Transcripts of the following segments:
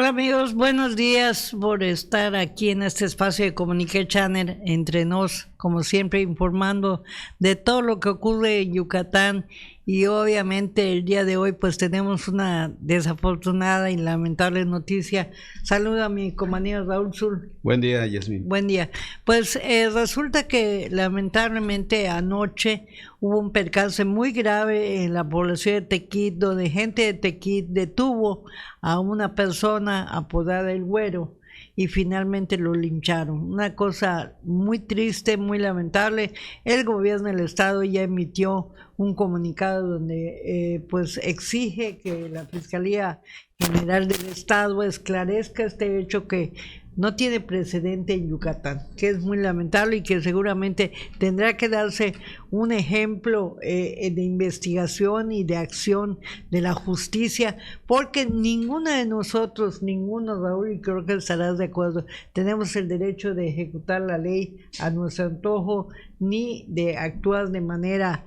Hola amigos, buenos días por estar aquí en este espacio de Comunique Channel entre nos, como siempre informando de todo lo que ocurre en Yucatán. Y obviamente el día de hoy pues tenemos una desafortunada y lamentable noticia. Saludo a mi compañero Raúl Sur. Buen día, Yasmín. Buen día. Pues resulta que lamentablemente anoche hubo un percance muy grave en la población de Tequit, donde gente de Tequit detuvo a una persona apodada El Güero y finalmente lo lincharon. Una cosa muy triste, muy lamentable. El gobierno del estado ya emitió un comunicado donde pues exige que la Fiscalía General del Estado esclarezca este hecho que no tiene precedente en Yucatán, que es muy lamentable y que seguramente tendrá que darse un ejemplo de investigación y de acción de la justicia, porque ninguno de nosotros, Raúl, y creo que estarás de acuerdo, tenemos el derecho de ejecutar la ley a nuestro antojo, ni de actuar de manera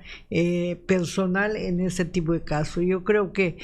personal en este tipo de casos. Yo creo que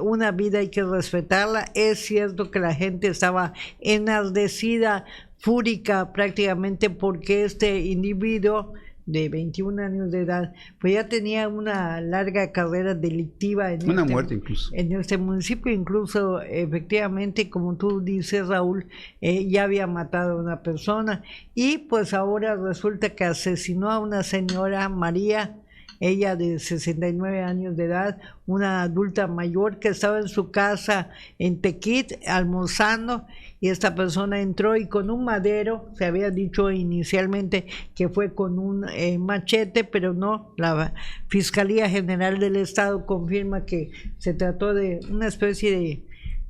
una vida hay que respetarla. Es cierto que la gente estaba enardecida, fúrica prácticamente, porque este individuo de 21 años de edad, pues ya tenía una larga carrera delictiva muerte incluso en este municipio, incluso efectivamente, como tú dices, Raúl, ya había matado a una persona y pues ahora resulta que asesinó a una señora María, ella de 69 años de edad, una adulta mayor que estaba en su casa en Tequit almorzando, y esta persona entró y con un madero, se había dicho inicialmente que fue con un machete, pero no, la Fiscalía General del Estado confirma que se trató de una especie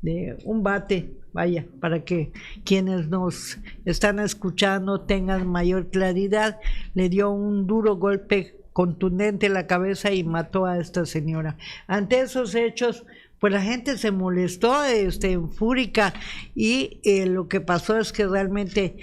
de un bate, vaya, para que quienes nos están escuchando tengan mayor claridad. Le dio un duro golpe contundente en la cabeza y mató a esta señora. Ante esos hechos, pues la gente se molestó, fúrica, y lo que pasó es que realmente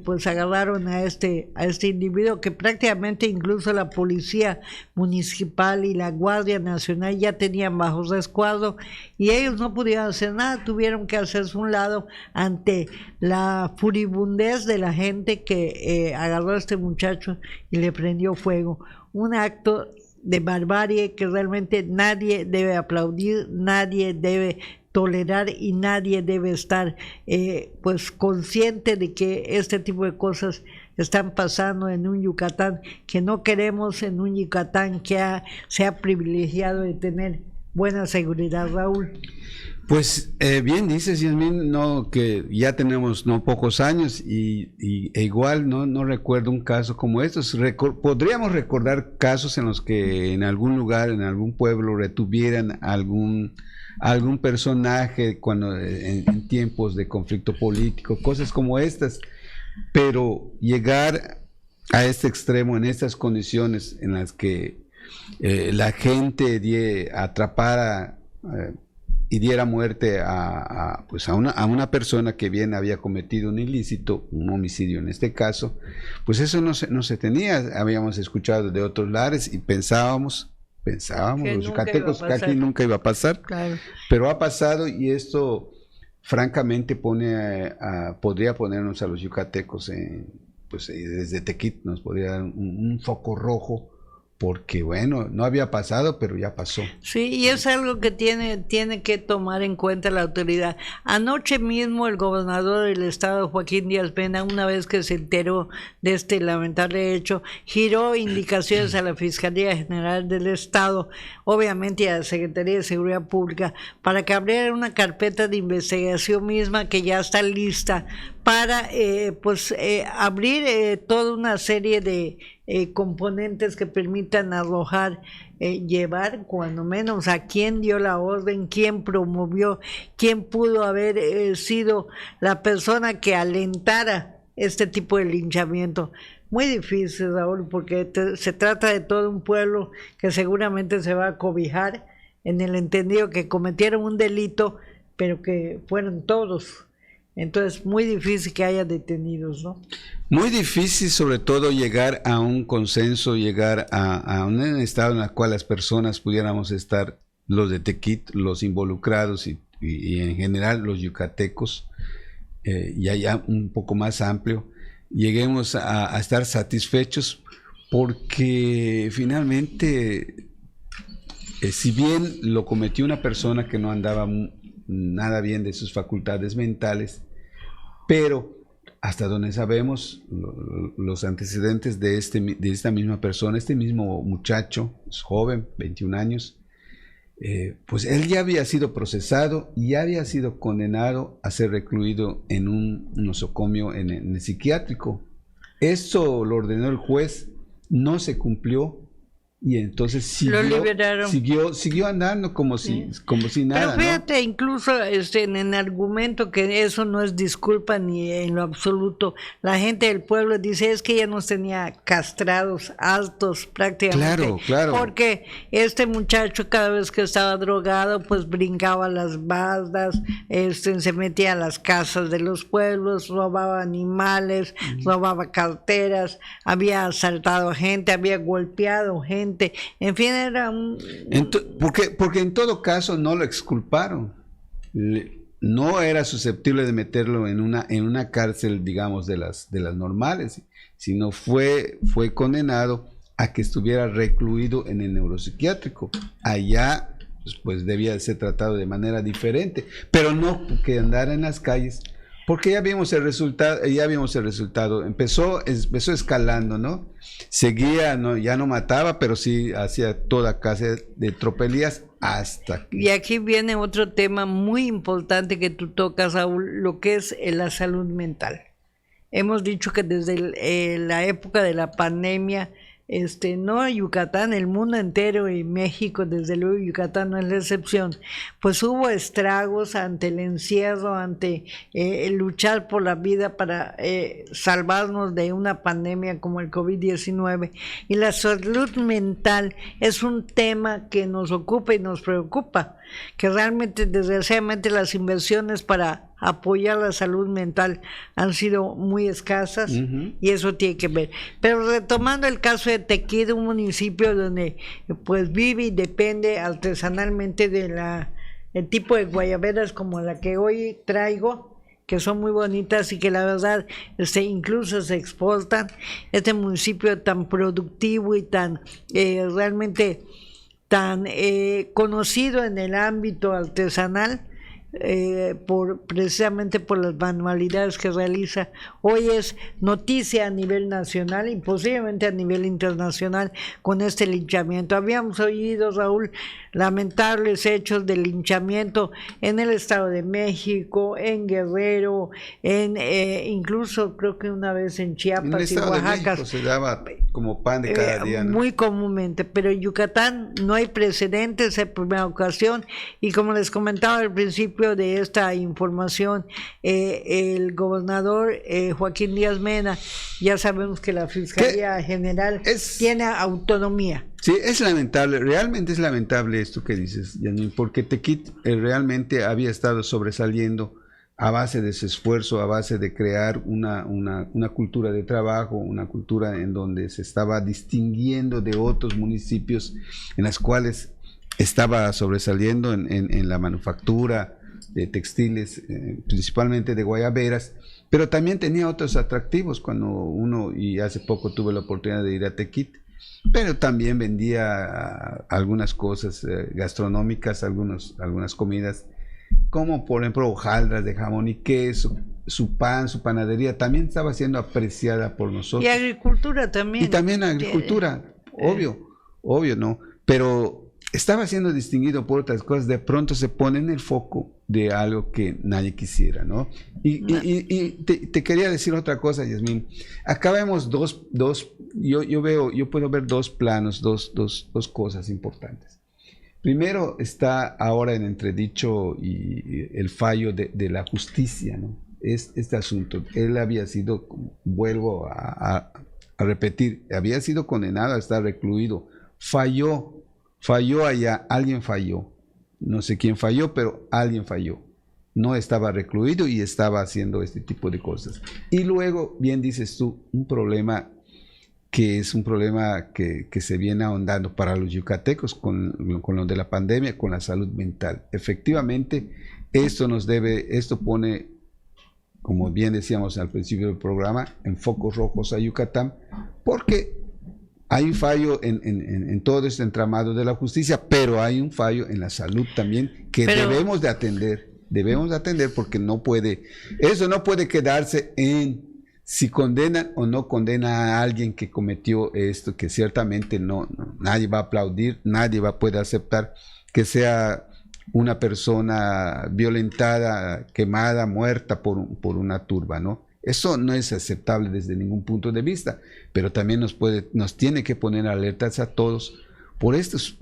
pues agarraron a este individuo, que prácticamente incluso la policía municipal y la Guardia Nacional ya tenían bajo resguardo y ellos no pudieron hacer nada, tuvieron que hacerse un lado ante la furibundez de la gente que agarró a este muchacho y le prendió fuego. Un acto de barbarie que realmente nadie debe aplaudir, nadie debe tolerar y nadie debe estar pues consciente de que este tipo de cosas están pasando en un Yucatán que no queremos, en un Yucatán que se ha privilegiado de tener buena seguridad, Raúl. Pues bien dices, Yasmín, no, que ya tenemos no pocos años e igual no recuerdo un caso como estos. Podríamos recordar casos en los que en algún lugar, en algún pueblo retuvieran algún personaje cuando en tiempos de conflicto político, cosas como estas, pero llegar a este extremo en estas condiciones en las que la gente atrapara y diera muerte a una persona que bien había cometido un ilícito, un homicidio en este caso, pues eso no se tenía. Habíamos escuchado de otros lares y pensábamos los yucatecos que aquí nunca iba a pasar, claro. Pero ha pasado y esto francamente podría ponernos a los yucatecos desde Tequit nos podría dar un foco rojo, porque bueno, no había pasado, pero ya pasó. Sí, y es algo que tiene que tomar en cuenta la autoridad. Anoche mismo el gobernador del estado, Joaquín Díaz Pena, una vez que se enteró de este lamentable hecho, giró indicaciones a la Fiscalía General del Estado, obviamente a la Secretaría de Seguridad Pública, para que abriera una carpeta de investigación misma que ya está lista para abrir toda una serie de componentes que permitan arrojar, llevar cuando menos a quién dio la orden, quién promovió, quién pudo haber sido la persona que alentara este tipo de linchamiento. Muy difícil, Raúl, porque se trata de todo un pueblo que seguramente se va a cobijar en el entendido que cometieron un delito, pero que fueron todos. Entonces, muy difícil que haya detenidos, ¿no? Muy difícil, sobre todo, llegar a un consenso, llegar a un estado en el cual las personas pudiéramos estar, los de Tequit, los involucrados y en general los yucatecos, y allá un poco más amplio, lleguemos a estar satisfechos porque finalmente, si bien lo cometió una persona que no andaba nada bien de sus facultades mentales, pero hasta donde sabemos, los antecedentes de esta misma persona, este mismo muchacho, es joven, 21 años, pues él ya había sido procesado y ya había sido condenado a ser recluido en un nosocomio en el psiquiátrico. Esto lo ordenó el juez, no se cumplió y entonces lo liberaron. Siguió andando como si nada. Pero fíjate, ¿no? Incluso en el argumento que eso no es disculpa ni en lo absoluto, la gente del pueblo dice es que ya nos tenía castrados, altos prácticamente. Claro. Porque este muchacho cada vez que estaba drogado pues brincaba las bardas, se metía a las casas de los pueblos, robaba animales, robaba carteras, había asaltado gente, había golpeado gente. En fin, era un... Porque en todo caso no lo exculparon. No era susceptible de meterlo en una cárcel, digamos, de las normales, sino fue condenado a que estuviera recluido en el neuropsiquiátrico. Allá, pues debía de ser tratado de manera diferente, pero no que andara en las calles. Porque ya vimos el resultado, empezó escalando, ¿no? Seguía, ¿no? Ya no mataba, pero sí hacía toda clase de tropelías hasta que... Y aquí viene otro tema muy importante que tú tocas, Saúl, lo que es la salud mental. Hemos dicho que desde la época de la pandemia, no Yucatán, el mundo entero y México, desde luego Yucatán no es la excepción, pues hubo estragos ante el encierro, ante el luchar por la vida para salvarnos de una pandemia como el COVID-19, y la salud mental es un tema que nos ocupa y nos preocupa, que realmente desgraciadamente las inversiones para apoyar la salud mental han sido muy escasas, y eso tiene que ver. Pero retomando el caso de Tequid, un municipio donde pues vive y depende artesanalmente de el tipo de guayaberas como la que hoy traigo, que son muy bonitas y que la verdad incluso se exportan. Este municipio tan productivo y tan realmente tan conocido en el ámbito artesanal, precisamente por las manualidades que realiza, hoy es noticia a nivel nacional y posiblemente a nivel internacional con este linchamiento. Habíamos oído, Raúl, lamentables hechos de linchamiento en el Estado de México, en Guerrero, incluso creo que una vez en Chiapas y Oaxaca. De México se daba como pan de cada día, ¿no? Muy comúnmente, pero en Yucatán no hay precedentes, es primera ocasión, y como les comentaba al principio de esta información, el gobernador Joaquín Díaz Mena, ya sabemos que la Fiscalía General tiene autonomía. Sí, es lamentable, realmente es lamentable esto que dices, Yasmín, porque Tequid realmente había estado sobresaliendo a base de ese esfuerzo, a base de crear una cultura de trabajo, una cultura en donde se estaba distinguiendo de otros municipios en las cuales estaba sobresaliendo en la manufactura de textiles, principalmente de guayaberas, pero también tenía otros atractivos y hace poco tuve la oportunidad de ir a Tequid, pero también vendía algunas cosas gastronómicas, algunas comidas, como por ejemplo hojaldras de jamón y queso, su pan, su panadería, también estaba siendo apreciada por nosotros. Y agricultura también. Y también agricultura, obvio, ¿no? Pero estaba siendo distinguido por otras cosas, de pronto se pone en el foco de algo que nadie quisiera, ¿no? Y te quería decir otra cosa, Yasmín. Acá vemos yo puedo ver dos planos, dos cosas importantes. Primero está ahora en entredicho y el fallo de la justicia, ¿no? Este asunto. Él había sido, vuelvo a repetir, había sido condenado a estar recluido. Falló allá, alguien falló. No sé quién falló, pero alguien falló. No estaba recluido y estaba haciendo este tipo de cosas. Y luego, bien dices tú, un problema que se viene ahondando para los yucatecos con lo de la pandemia, con la salud mental. Efectivamente, Esto pone, como bien decíamos al principio del programa, en focos rojos a Yucatán, porque hay un fallo en todo este entramado de la justicia, pero hay un fallo en la salud también que debemos de atender porque eso no puede quedarse en si condenan o no condenan a alguien que cometió esto, que ciertamente nadie va a aplaudir, nadie puede aceptar que sea una persona violentada, quemada, muerta por una turba, ¿no? Eso no es aceptable desde ningún punto de vista, pero también nos tiene que poner alertas a todos por estos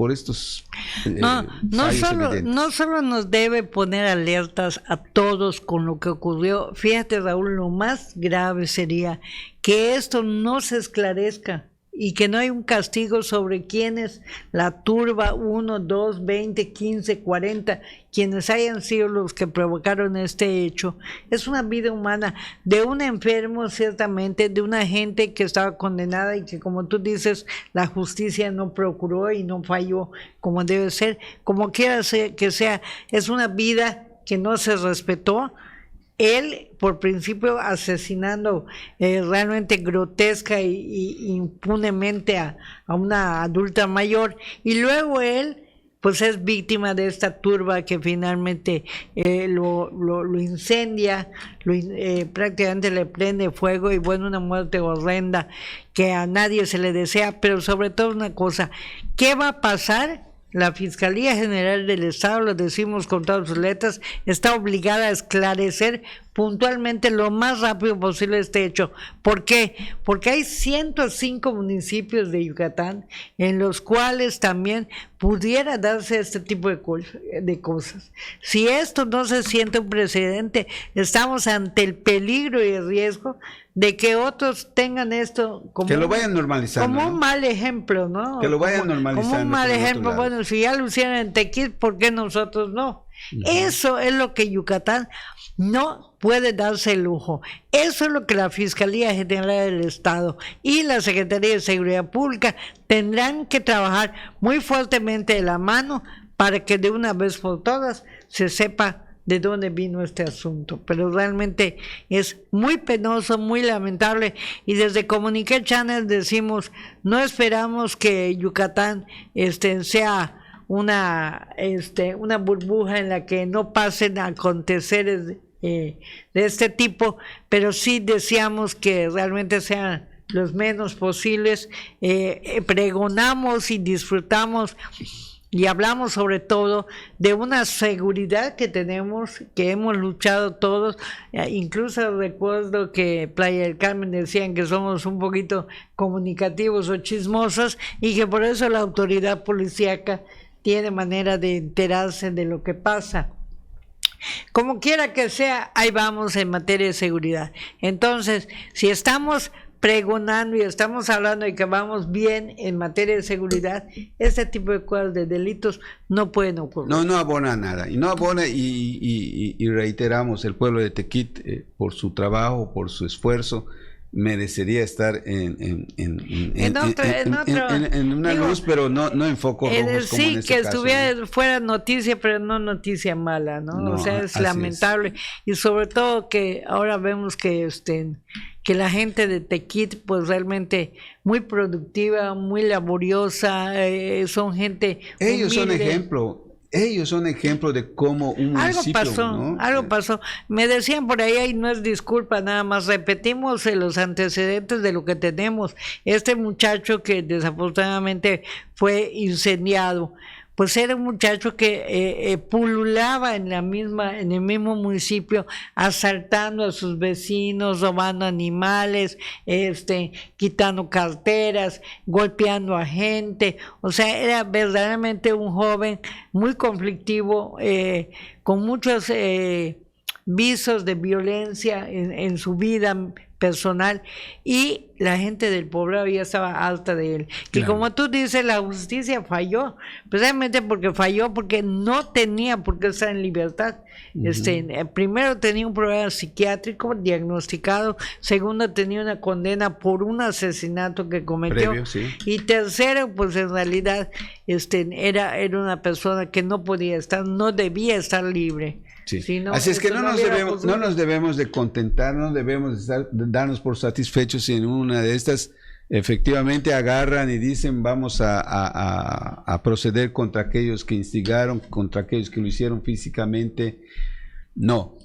no solo nos debe poner alertas a todos con lo que ocurrió. Fíjate, Raúl, lo más grave sería que esto no se esclarezca y que no hay un castigo sobre quienes la turba 1, 2, 20, 15, 40, quienes hayan sido los que provocaron este hecho. Es una vida humana de un enfermo, ciertamente, de una gente que estaba condenada y que, como tú dices, la justicia no procuró y no falló como debe ser. Como quiera que sea, es una vida que no se respetó. Él, por principio, asesinando realmente grotesca y impunemente a una adulta mayor, y luego él pues es víctima de esta turba que finalmente lo incendia, prácticamente le prende fuego, y bueno, una muerte horrenda que a nadie se le desea. Pero sobre todo una cosa, ¿qué va a pasar? La Fiscalía General del Estado, lo decimos con todas sus letras, está obligada a esclarecer puntualmente lo más rápido posible este hecho. ¿Por qué? Porque hay 105 municipios de Yucatán en los cuales también pudiera darse este tipo de cosas. Si esto no se siente un precedente, estamos ante el peligro y el riesgo de que otros tengan esto como que lo vayan normalizando, como un mal ejemplo, ¿no? Que lo vayan normalizando. Como un mal ejemplo. Bueno, si ya lo hicieron en Tequil, ¿por qué nosotros no? Eso es lo que Yucatán no puede darse el lujo. Eso es lo que la Fiscalía General del Estado y la Secretaría de Seguridad Pública tendrán que trabajar muy fuertemente de la mano para que de una vez por todas se sepa de dónde vino este asunto. Pero realmente es muy penoso, muy lamentable, y desde Comuniqué Channel decimos, no esperamos que Yucatán sea una burbuja en la que no pasen aconteceres de este tipo, pero sí deseamos que realmente sean los menos posibles. Pregonamos y disfrutamos y hablamos sobre todo de una seguridad que tenemos, que hemos luchado todos. Incluso recuerdo que Playa del Carmen decían que somos un poquito comunicativos o chismosos, y que por eso la autoridad policíaca tiene manera de enterarse de lo que pasa. Como quiera que sea, ahí vamos en materia de seguridad. Entonces, si estamos pregonando y estamos hablando de que vamos bien en materia de seguridad, este tipo de cosas, de delitos, no pueden ocurrir. No abona nada, y no abona, y reiteramos, el pueblo de Tequit, por su trabajo, por su esfuerzo, merecería estar en una luz, pero no en focos rojos, como sí, en este que caso, estuviera fuera noticia, pero no noticia mala, ¿no? O sea, es lamentable. Y sobre todo que ahora vemos que la gente de Tequit, pues realmente muy productiva, muy laboriosa, son gente ellos humilde. Ellos son ejemplo de cómo un municipio, algo pasó. Me decían por ahí, y no es disculpa, nada más repetimos los antecedentes de lo que tenemos. Este muchacho que desafortunadamente fue incendiado, pues era un muchacho que pululaba en el mismo municipio, asaltando a sus vecinos, robando animales, quitando carteras, golpeando a gente. O sea, era verdaderamente un joven muy conflictivo, con muchos visos de violencia en su vida personal, y la gente del poblado ya estaba harta de él. Y Claro. como tú dices, la justicia falló, precisamente porque falló, porque no tenía por qué estar en libertad. Primero tenía un problema psiquiátrico diagnosticado, segundo tenía una condena por un asesinato que cometió, Previo, sí. y tercero, pues en realidad era una persona que no podía estar, no debía estar libre. Sí. Si no, Así es que esto no hubiera no ocurrido. nos debemos de contentar, no debemos de darnos por satisfechos si en una de estas efectivamente agarran y dicen vamos a proceder contra aquellos que instigaron, contra aquellos que lo hicieron físicamente. No,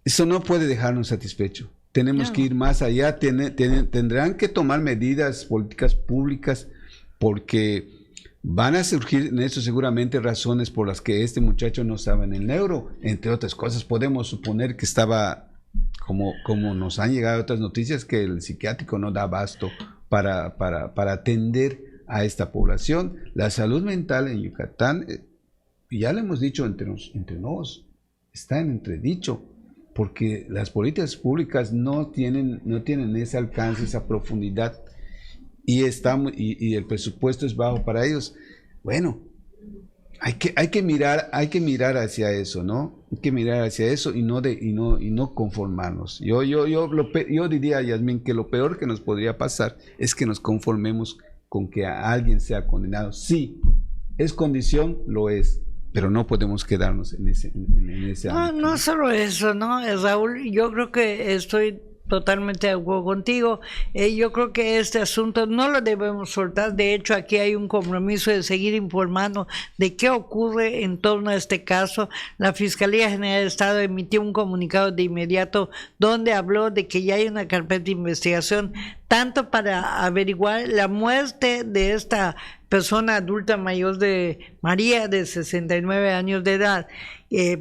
eso no puede dejarnos satisfechos. Tenemos No. que ir más allá, tendrán que tomar medidas políticas públicas porque van a surgir en eso seguramente razones por las que este muchacho no estaba en el neuro. Entre otras cosas, podemos suponer que estaba, como nos han llegado otras noticias, que el psiquiátrico no da abasto para atender a esta población. La salud mental en Yucatán, ya lo hemos dicho entre nos, está en entredicho, porque las políticas públicas no tienen ese alcance, esa profundidad, y el presupuesto es bajo para ellos. Bueno, hay que mirar hacia eso, ¿no? Hay que mirar hacia eso y no conformarnos. Yo diría, Yasmín, que lo peor que nos podría pasar es que nos conformemos con que a alguien sea condenado. Sí, es condición, lo es, pero no podemos quedarnos en ese No, ámbito. no solo eso, ¿no? Raúl, yo creo que estoy totalmente de acuerdo contigo. Yo creo que este asunto no lo debemos soltar. De hecho, aquí hay un compromiso de seguir informando de qué ocurre en torno a este caso. La Fiscalía General del Estado emitió un comunicado de inmediato donde habló de que ya hay una carpeta de investigación, tanto para averiguar la muerte de esta persona adulta mayor de María, de 69 años de edad,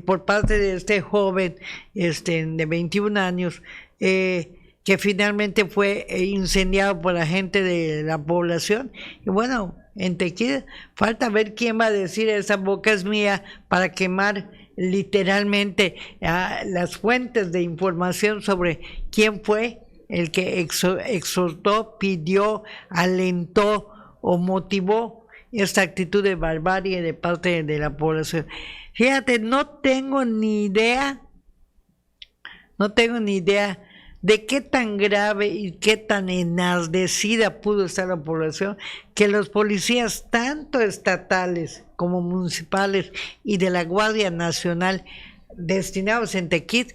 por parte de este joven de 21 años, que finalmente fue incendiado por la gente de la población. Y bueno, en Tequila falta ver quién va a decir esa boca es mía para quemar literalmente las fuentes de información sobre quién fue el que exhortó, pidió, alentó o motivó esta actitud de barbarie de parte de la población. Fíjate, no tengo ni idea de qué tan grave y qué tan enardecida pudo estar la población, que los policías, tanto estatales como municipales y de la Guardia Nacional destinados en Tequit,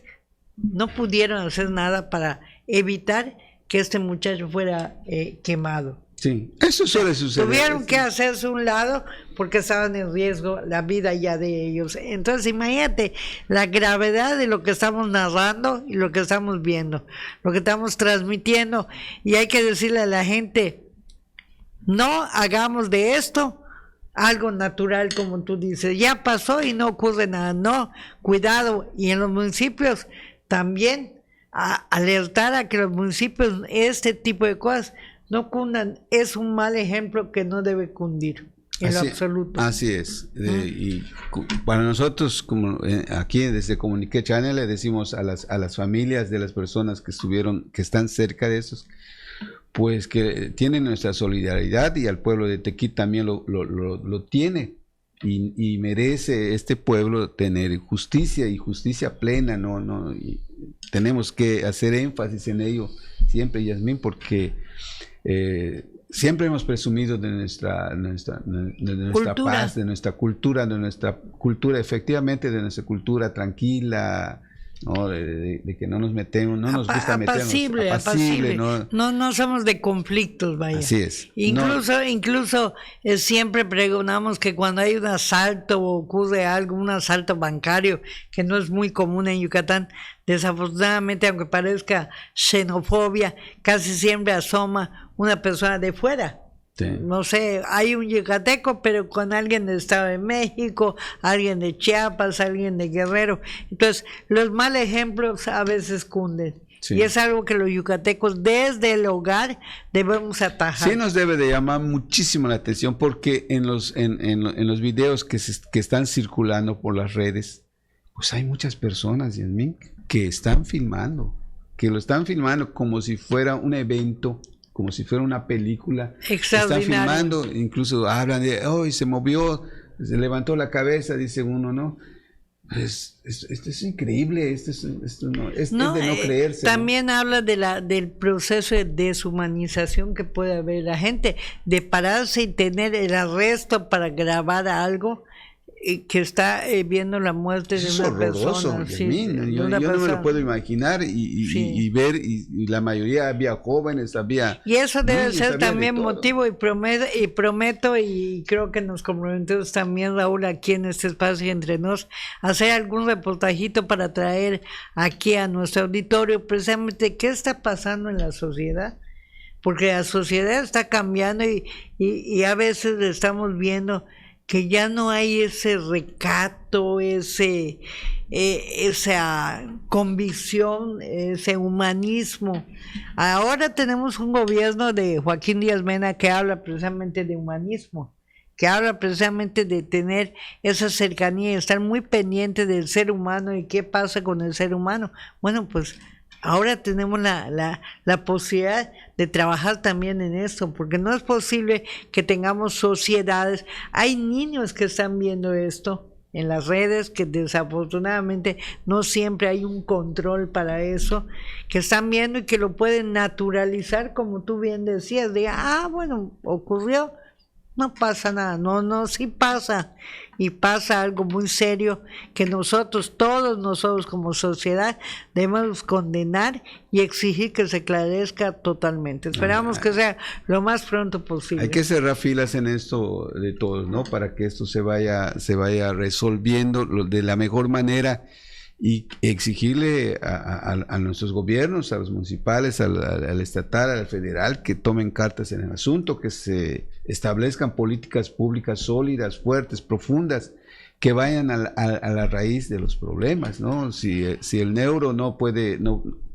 no pudieron hacer nada para evitar que este muchacho fuera quemado. Sí, eso suele suceder. Tuvieron que hacerse un lado porque estaban en riesgo la vida ya de ellos. Entonces imagínate la gravedad de lo que estamos narrando y lo que estamos viendo, lo que estamos transmitiendo, y hay que decirle a la gente, no hagamos de esto algo natural, como tú dices, ya pasó y no ocurre nada. No, cuidado, y en los municipios también alertar a que los municipios este tipo de cosas no cundan. Es un mal ejemplo que no debe cundir en lo absoluto. Así es. Y para nosotros, como aquí desde Comunique Channel, le decimos a las familias de las personas que están cerca de esos, pues que tienen nuestra solidaridad, y al pueblo de Tequit también lo tiene, y merece este pueblo tener justicia, y justicia plena. Y tenemos que hacer énfasis en ello siempre, Yasmín, porque siempre hemos presumido de nuestra paz, de nuestra cultura, efectivamente, de nuestra cultura tranquila, ¿no? De que no nos metemos, no nos gusta meternos. Apacible. ¿no? No somos de conflictos, vaya. Así es. Incluso siempre pregonamos que cuando hay un asalto o ocurre algo, un asalto bancario, que no es muy común en Yucatán, desafortunadamente, aunque parezca xenofobia, casi siempre asoma una persona de fuera. Sí. No sé, hay un yucateco, pero con alguien del Estado de México, alguien de Chiapas, alguien de Guerrero. Entonces, los malos ejemplos a veces cunden. Sí. Y es algo que los yucatecos desde el hogar debemos atajar. Sí, nos debe de llamar muchísimo la atención, porque en los videos que están circulando por las redes, pues hay muchas personas, Yasmín, que están filmando, que lo están filmando como si fuera un evento como si fuera una película. Extraordinario. Están filmando, incluso hablan de, hoy se movió, se levantó la cabeza, dice uno, ¿no? Pues esto es increíble, esto es de no creerse. También habla del proceso de deshumanización que puede haber la gente, de pararse y tener el arresto para grabar algo que está viendo la muerte de una persona. Yo no me lo puedo imaginar y ver, y la mayoría había jóvenes, había... Y eso debe ser también motivo, y prometo, y creo que nos comprometemos también, Raúl, aquí en este espacio entre nos, hacer algún reportajito para traer aquí a nuestro auditorio precisamente qué está pasando en la sociedad, porque la sociedad está cambiando y a veces estamos viendo que ya no hay ese recato, esa convicción, ese humanismo. Ahora tenemos un gobierno de Joaquín Díaz Mena que habla precisamente de humanismo, que habla precisamente de tener esa cercanía y estar muy pendiente del ser humano y qué pasa con el ser humano. Bueno, pues ahora tenemos la posibilidad de trabajar también en esto, porque no es posible que tengamos sociedades. Hay niños que están viendo esto en las redes, que desafortunadamente no siempre hay un control para eso, que están viendo y que lo pueden naturalizar, como tú bien decías, de, bueno, ocurrió, no pasa nada. No, sí pasa, y pasa algo muy serio que todos nosotros como sociedad debemos condenar y exigir que se esclarezca totalmente. Esperamos que sea lo más pronto posible. Hay que cerrar filas en esto de todos, ¿no? Para que esto se vaya resolviendo de la mejor manera, y exigirle a nuestros gobiernos, a los municipales, al estatal, al federal, que tomen cartas en el asunto, que se establezcan políticas públicas sólidas, fuertes, profundas, que vayan a la raíz de los problemas, ¿no? Si el neuro no puede,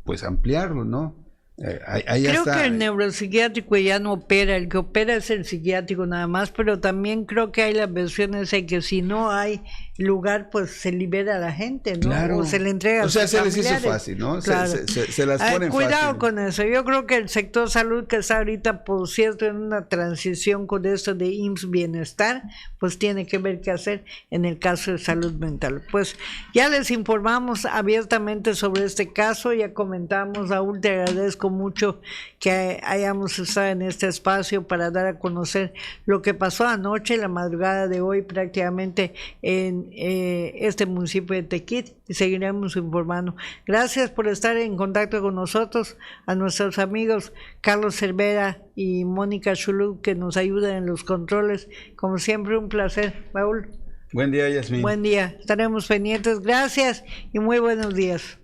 pues ampliarlo, ¿no? Creo que el neuropsiquiátrico ya no opera, el que opera es el psiquiátrico nada más, pero también creo que hay las versiones de que si no hay lugar, pues se libera a la gente, ¿no? Claro. O se le entrega a sus se les familiares. hizo fácil, ¿no? Claro. Se las ponen cuidado fácil. con eso. Yo creo que el sector salud, que está ahorita, por cierto, en una transición con esto de IMSS Bienestar, pues tiene que ver qué hacer en el caso de salud mental. Pues ya les informamos abiertamente sobre este caso, ya comentamos. Raúl, te agradezco mucho que hayamos estado en este espacio para dar a conocer lo que pasó anoche, la madrugada de hoy, prácticamente en este municipio de Tequit, y seguiremos informando. Gracias por estar en contacto con nosotros, a nuestros amigos Carlos Cervera y Mónica Chulú, que nos ayudan en los controles. Como siempre, un placer, Raúl. Buen día, Yasmín. Buen día, estaremos pendientes. Gracias y muy buenos días.